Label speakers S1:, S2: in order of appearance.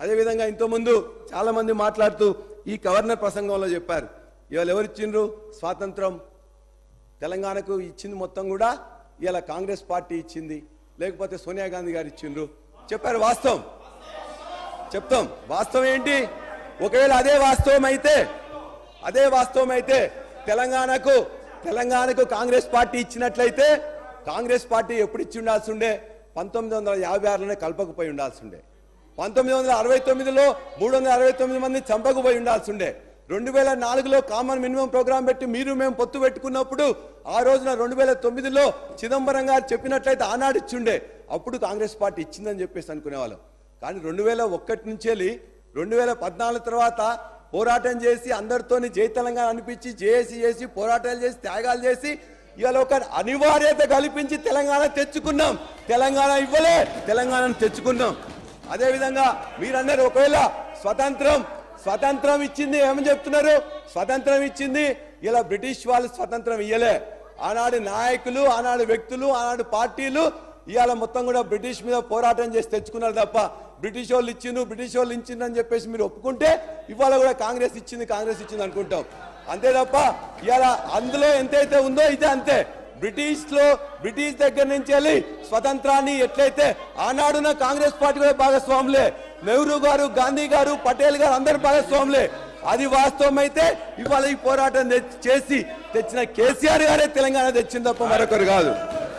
S1: అదేవిధంగా ఇంతకుముందు చాలా మంది మాట్లాడుతూ ఈ గవర్నర్ ప్రసంగంలో చెప్పారు, ఇవాళ ఎవరు ఇచ్చిండ్రు స్వాతంత్రం తెలంగాణకు ఇచ్చింది మొత్తం కూడా ఇవాళ కాంగ్రెస్ పార్టీ ఇచ్చింది, లేకపోతే సోనియా గాంధీ గారు ఇచ్చిండ్రు చెప్పారు. వాస్తవం చెప్తాం, వాస్తవం ఏంటి? ఒకవేళ అదే వాస్తవం అయితే తెలంగాణకు కాంగ్రెస్ పార్టీ ఇచ్చినట్లయితే కాంగ్రెస్ పార్టీ ఎప్పుడు ఇచ్చి ఉండాల్సి ఉండే? 1956లోనే కలపకపోయి ఉండాల్సి ఉండే, 1969లో 369 మంది చంపకపోయి ఉండాల్సి ఉండే, 2004లో కామన్ మినిమం ప్రోగ్రాం పెట్టి మీరు మేము పొత్తు పెట్టుకున్నప్పుడు ఆ రోజున 2009లో చిదంబరం గారు చెప్పినట్లయితే ఆనాడు ఇచ్చిండే, అప్పుడు కాంగ్రెస్ పార్టీ ఇచ్చిందని చెప్పేసి అనుకునేవాళ్ళం. కానీ 2001 నుంచి 2014 తర్వాత పోరాటం చేసి అందరితోని జై తెలంగాణ అనిపించి జేఏసీ చేసి పోరాటాలు చేసి త్యాగాలు చేసి ఇవాళ ఒక అనివార్యత కల్పించి తెలంగాణ తెచ్చుకున్నాం. తెలంగాణ ఇవ్వలే, తెలంగాణను తెచ్చుకున్నాం. అదేవిధంగా మీరన్నారు ఒకవేళ స్వతంత్రం ఇచ్చింది ఏమని చెప్తున్నారు? స్వతంత్రం ఇచ్చింది ఇలా బ్రిటిష్ వాళ్ళు స్వతంత్రం ఇయ్యలే. ఆనాడు నాయకులు, ఆనాడు వ్యక్తులు, ఆనాడు పార్టీలు ఇవాళ మొత్తం కూడా బ్రిటిష్ మీద పోరాటం చేసి తెచ్చుకున్నారు తప్ప బ్రిటిష్ వాళ్ళు ఇచ్చిండ్రు అని చెప్పేసి మీరు ఒప్పుకుంటే ఇవాళ కూడా కాంగ్రెస్ ఇచ్చింది అనుకుంటాం. అంతే తప్ప ఇవాళ అందులో ఎంతైతే ఉందో ఇదే అంతే. బ్రిటిష్ దగ్గర నుంచి వెళ్ళి స్వతంత్రాన్ని ఎట్లయితే ఆనాడున కాంగ్రెస్ పార్టీ కూడా భాగస్వాములే, నెహ్రూ గారు, గాంధీ గారు, పటేల్ గారు అందరు భాగస్వాములే. అది వాస్తవం అయితే ఇవాళ ఈ పోరాటం చేసి తెచ్చిన కేసీఆర్ గారే తెలంగాణ తెచ్చింది తప్ప మరొకరు కాదు.